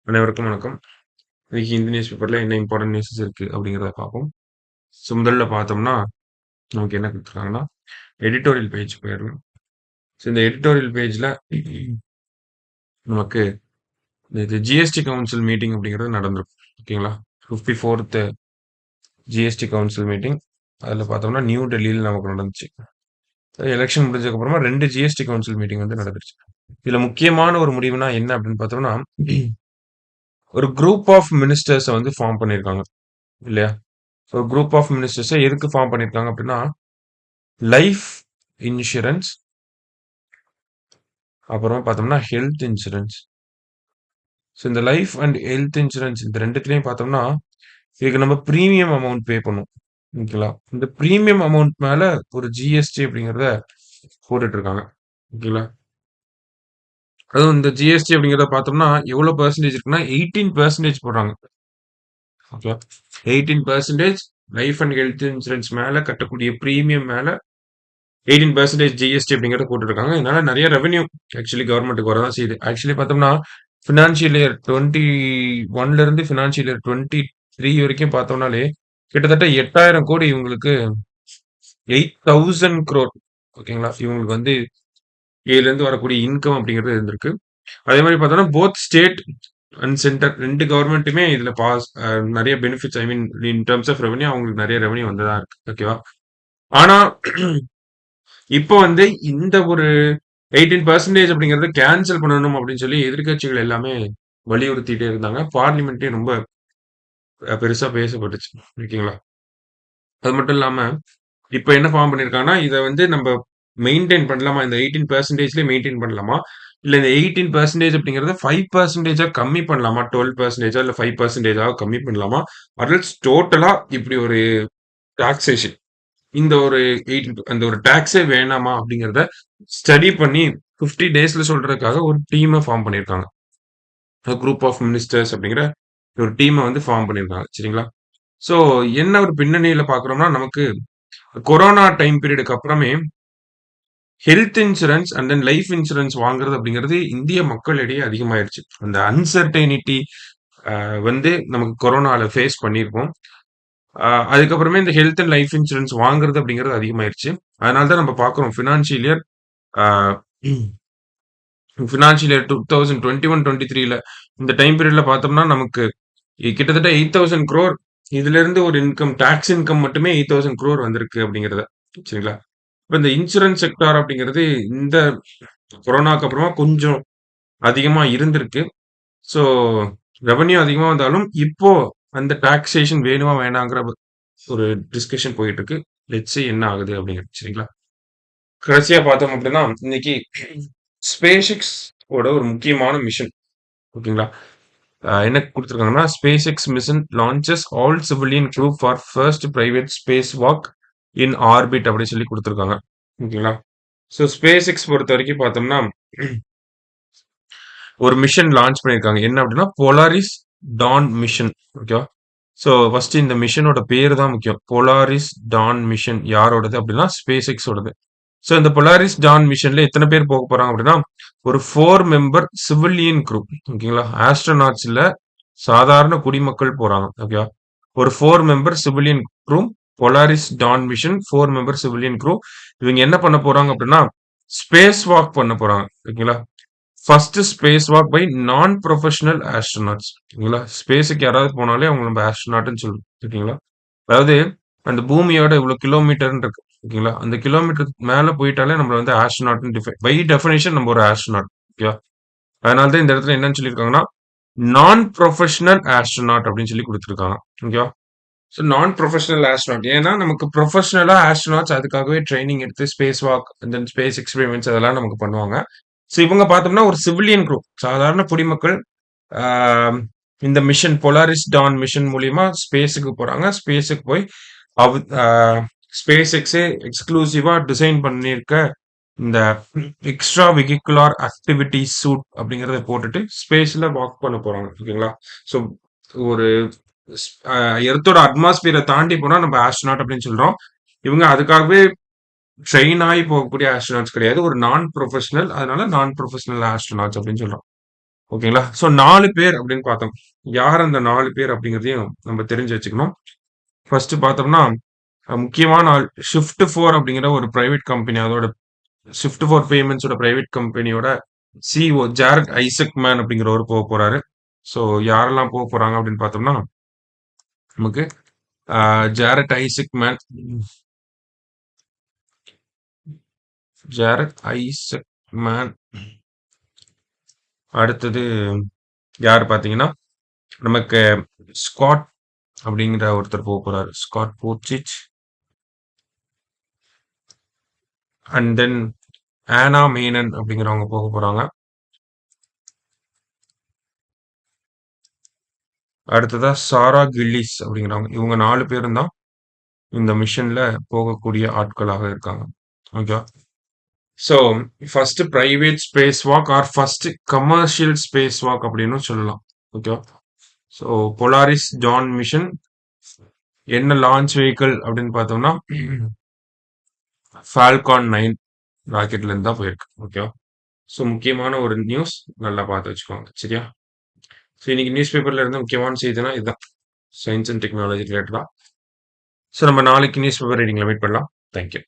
அனைவருக்கும் வணக்கம். இன்னைக்கு இந்த நியூஸ் பேப்பர்ல என்ன இம்பார்ட்டன்ட் நியூஸஸ் இருக்கு அப்படிங்கிறத பார்ப்போம். ஸோ முதல்ல பார்த்தோம்னா, நமக்கு என்ன குடுத்துருக்காங்கன்னா, எடிட்டோரியல் பேஜ் போயிரலாம். ஸோ இந்த எடிட்டோரியல் பேஜ்ல நமக்கு இது ஜிஎஸ்டி கவுன்சில் மீட்டிங் அப்படிங்கிறது நடந்திருக்கும். ஓகேங்களா? 54த் ஜிஎஸ்டி கவுன்சில் மீட்டிங். அதில பார்த்தோம்னா, நியூ டெல்லியில நமக்கு நடந்துச்சு. எலக்ஷன் முடிஞ்சதுக்கப்புறமா 2 ஜிஎஸ்டி கவுன்சில் மீட்டிங் வந்து நடந்துருச்சு. இதுல முக்கியமான ஒரு முடிவுனா என்ன அப்படின்னு பார்த்தோம்னா, ஒரு குரூப் ஆஃப் மினிஸ்டர்ஸ வந்து ஃபார்ம் பண்ணியிருக்காங்க. இல்லையா? ஸோ குரூப் ஆஃப் மினிஸ்டர்ஸ எதுக்கு ஃபார்ம் பண்ணியிருக்காங்க அப்படின்னா, லைஃப் இன்சூரன்ஸ், அப்புறம் பார்த்தோம்னா ஹெல்த் இன்சூரன்ஸ். ஸோ இந்த லைஃப் அண்ட் ஹெல்த் இன்சூரன்ஸ் இந்த 2த்துலயும் பார்த்தோம்னா, இதுக்கு நம்ம பிரீமியம் அமௌண்ட் பே பண்ணுவோம். ஓகேங்களா? இந்த பிரீமியம் அமௌண்ட் மேல ஒரு ஜிஎஸ்டி அப்படிங்கிறத போட்டுட்டு இருக்காங்க. ஓகேங்களா? அதுவும் இந்த ஜிஎஸ்டி அப்படிங்கிறத பார்த்தோம்னா, எவ்வளோ பெர்சன்டேஜ் இருக்குன்னா 18% போடுறாங்க. Okay. 18% life and health insurance மேல கட்டக்கூடிய பிரீமியம் மேல 18% ஜிஎஸ்டி அப்படிங்கிறத போட்டுருக்காங்க. இதனால நிறைய ரெவென்யூ ஆக்சுவலி கவர்மெண்ட்டுக்கு வரதான் செய்யுது. ஆக்சுவலி பார்த்தோம்னா, ஃபினான்ஷியல் இயர் 21ல இருந்து ஃபினான்ஷியல் இயர் 23 வரைக்கும் பார்த்தோம்னாலே, கிட்டத்தட்ட 8,000 கோடி இவங்களுக்கு 8,000 crore ஓகேங்களா? இவங்களுக்கு வந்து இதுலேருந்து வரக்கூடிய இன்கம் அப்படிங்கிறது இருந்திருக்கு. அதே மாரி பார்த்தோம்னா, போத் ஸ்டேட் அண்ட் சென்டர் 2 கவர்மெண்ட்டுமே இதுல நெறைய benefits I mean in terms of revenue அவங்களுக்கு நெறைய ரெவென்யூ வந்துதா இருக்கு. ஓகேவா? ஆனா இப்போ வந்து இந்த ஒரு 18% அப்படிங்கிறத கேன்சல் பண்ணணும் அப்படின்னு சொல்லி எதிர்க்கட்சிகள் எல்லாமே வலியுறுத்திட்டே இருந்தாங்க. பார்லிமெண்ட்டே ரொம்ப பெருசா பேசப்பட்டுச்சு. ஓகேங்களா? அது மட்டும் இல்லாம, இப்ப என்ன ஃபார்ம் பண்ணியிருக்காங்கன்னா, இத வந்து நம்ப மெயின்டெயின் பண்ணலாமா? இந்த 18%லேயே மெயின்டெயின் பண்ணலாமா? இல்ல இந்த 18% அப்படிங்கிறத 5%ஆ கம்மி பண்ணலாமா? 12%ஆ இல்ல 5%ஆ கம்மி பண்ணலாமா? ஆர் எல்ஸ் டோட்டலா இப்படி ஒரு டாக்ஸேஷன் இந்த ஒரு 18 அந்த ஒரு டாக்ஸே வேணாமா? அப்படிங்கிறத ஸ்டடி பண்ணி 50 டேஸ்ல சொல்றதுக்காக ஒரு டீம ஃபார்ம் பண்ணியிருக்காங்க. குரூப் ஆஃப் மினிஸ்டர்ஸ் அப்படிங்கிற ஒரு டீம வந்து ஃபார்ம் பண்ணியிருக்காங்க. சரிங்களா? ஸோ என்ன ஒரு பின்னணியில பார்க்குறோம்னா, நமக்கு கொரோனா டைம் பீரியடுக்கு அப்புறமே health insurance and than life insurance வாங்குறது அப்படிங்கிறது இந்திய மக்களிடையே அதிகமாயிருச்சு. அந்த அன்சர்டனிட்டி வந்து நமக்கு கொரோனால ஃபேஸ் பண்ணியிருக்கோம். அதுக்கப்புறமே இந்த ஹெல்த் அண்ட் லைஃப் இன்சூரன்ஸ் வாங்குறது அப்படிங்கிறது அதிகமாயிருச்சு. அதனால தான் நம்ம பார்க்குறோம் ஆ ஃபினான்ஷியல் இயர் 2021, 23ல இந்த டைம் பீரியட்ல பார்த்தோம்னா, நமக்கு கிட்டத்தட்ட 8,000 crore இதிலிருந்து ஒரு இன்கம் டாக்ஸ் இன்கம் மட்டுமே 8,000 crore வந்திருக்கு அப்படிங்கிறத. சரிங்களா? இப்ப இந்த இன்சூரன்ஸ் செக்டார் அப்படிங்கிறது இந்த கொரோனாக்கு அப்புறமா கொஞ்சம் அதிகமா இருந்திருக்கு. ஸோ ரெவென்யூ அதிகமா வந்தாலும், இப்போ அந்த டாக்ஸேஷன் வேணுமா வேணாங்கிற ஒரு டிஸ்கஷன் போயிட்டு இருக்கு. லெட்ஸ் சீ என்ன ஆகுது அப்படிங்கிறது. சரிங்களா? கடைசியா பார்த்தோம் அப்படின்னா, இன்னைக்கு SpaceX ஓட ஒரு முக்கியமான மிஷன். ஓகேங்களா? என்ன குடுத்துருக்காங்கன்னா, SpaceX mission launches all civilian crew for first private spacewalk in orbit அப்படின்னு சொல்லி குடுத்துருக்காங்க. ஓகேங்களா? ஸோ SpaceX பொறுத்தவரைக்கும் பார்த்தோம்னா, ஒரு மிஷன் லான்ச் பண்ணியிருக்காங்க. என்ன அப்படின்னா, போலாரிஸ் டான் மிஷன். ஓகேவா? ஸோ ஃபர்ஸ்ட் இந்த மிஷனோட பேரு தான் முக்கியம். போலாரிஸ் டான் மிஷன் யாரோடது அப்படின்னா, SpaceX ஓடது. ஸோ இந்த பொலாரிஸ் டான் மிஷன்ல எத்தனை பேர் போக போறாங்க அப்படின்னா, ஒரு 4 மெம்பர் சிவிலியன் க்ரூ. ஓகேங்களா? ஆஸ்ட்ரோநாட்ஸ் இல்ல, சாதாரண குடிமக்கள் போறாங்க. ஓகேவா? ஒரு 4 member civilian crew Polaris Dawn mission 4 member civilian crew. இவங்க என்ன பண்ண போறாங்க அப்படின்னா, ஸ்பேஸ் வாக் பண்ண போறாங்க. ஓகேங்களா? ஃபர்ஸ்ட் ஸ்பேஸ் வாக் பை நான் ப்ரொஃபஷனல் ஆஸ்ட்ரோநாட்ஸ். ஓகேங்களா? ஸ்பேஸுக்கு யாராவது போனாலே அவங்க நம்ம ஆஸ்ட்ரோநாட்ன்னு சொல்லுவோம். ஓகேங்களா? அதாவது அந்த பூமியோட இவ்வளோ கிலோமீட்டர்ன்னு இருக்கு. ஓகேங்களா? அந்த கிலோமீட்டருக்கு மேல போயிட்டாலே நம்மள வந்து ஆஸ்ட்ரோநாட்ன்னு பை டெஃபினிஷன் நம்ம ஒரு ஆஸ்ட்ரோநாட். ஓகேவா? அதனால தான் இந்த இடத்துல என்னன்னு சொல்லியிருக்காங்கன்னா, நான் ப்ரொஃபஷனல் ஆஸ்ட்ரோநாட் அப்படின்னு சொல்லி குடுத்துருக்காங்க. ஓகேவா? ஸோ நான் ப்ரொஃபஷனல் ஆஸ்ட்ரோநாட். ஏன்னா நமக்கு ப்ரொஃபஷனலா ஆஸ்ட்ரோநாட்ஸ் அதுக்காகவே ட்ரெய்னிங் எடுத்து ஸ்பேஸ் வாக், தென் ஸ்பேஸ் எக்ஸ்பெரிமெண்ட்ஸ் அதெல்லாம் நமக்கு பண்ணுவாங்க. ஸோ இவங்க பார்த்தோம்னா ஒரு சிவிலியன் குரூப். சாதாரண குடிமக்கள் ஆ இந்த மிஷன் பொலாரிஸ் டான் மிஷன் மூலியமா ஸ்பேஸுக்கு போறாங்க. ஸ்பேஸுக்கு போய் அவ் ஆ ஸ்பேஸ் எக்ஸே எக்ஸ்க்ளூசிவா டிசைன் பண்ணியிருக்க இந்த எக்ஸ்ட்ரா வெஹிகுலார் ஆக்டிவிட்டி சூட் அப்படிங்கிறத போட்டுட்டு ஸ்பேஸ்ல வாக் பண்ண போறாங்க. ஓகேங்களா? ஸோ ஒரு எர்த்தோட அட்மாஸ்பியரை தாண்டி போனா நம்ம ஆஸ்ட்ரோநாட் அப்படின்னு சொல்றோம். இவங்க அதுக்காகவே ட்ரெயின் ஆகி போகக்கூடிய ஆஸ்ட்ரோநாட்ஸ் கிடையாது. ஒரு நான் ப்ரொஃபஷனல். அதனால நான் ப்ரொஃபஷனல் ஆஸ்ட்ரோநாட்ஸ் அப்படின்னு சொல்றோம். ஓகேங்களா? ஸோ 4 பேர் அப்படின்னு பார்த்தோம். யார் அந்த 4 பேர் அப்படிங்கிறதையும் நம்ம தெரிஞ்சு வச்சுக்கணும். ஃபர்ஸ்ட் பார்த்தோம்னா, முக்கியமான ஆள் Shift4 அப்படிங்கிற ஒரு பிரைவேட் கம்பெனி. அதோட Shift4 பேமெண்ட்ஸோட பிரைவேட் கம்பெனியோட சிஇஓ ஜாரட் ஐசக்மேன் அப்படிங்கிறவரு போறாரு. ஸோ யாரெல்லாம் போறாங்க அப்படின்னு பார்த்தோம்னா, நமக்கு ஜாரட் ஐசக்மேன் ஜாரட் ஐசக்மேன் அடுத்தது யார் பார்த்தீங்கன்னா, நமக்கு ஸ்காட் அப்படிங்கிற ஒருத்தர் போறாரு. ஸ்காட் போர்ச்சிச் அண்ட் தென் ஆனா மேனன் அப்படிங்கிறவங்க போறாங்க. அடுத்ததா சாரா கில்லிஸ் அப்படிங்கிறவங்க. இவங்க 4 பேரும் தான் இந்த மிஷன்ல போகக்கூடிய ஆட்களாக இருக்காங்க. Okay. So first private spacewalk or first commercial spacewalk அப்படின்னு சொல்லலாம். Okay. So Polaris Dawn mission என்ன லான்ச் வெஹிக்கிள் அப்படின்னு பார்த்தோம்னா ஃபால்கான் 9 ராக்கெட்ல இருந்து தான் போயிருக்கு. ஓகே. ஸோ முக்கியமான ஒரு நியூஸ் நல்லா பார்த்து வச்சுக்கோங்க. சரியா? ஸோ இன்னைக்கு நியூஸ் பேப்பர்ல இருந்து முக்கியமான செய்தினா இதுதான். சயின்ஸ் அண்ட் டெக்னாலஜி ரிலேட்டடா. ஸோ நம்ம நாளைக்கு நியூஸ் பேப்பர் ரீடிங்ல மீட் பண்ணலாம். தேங்க்யூ.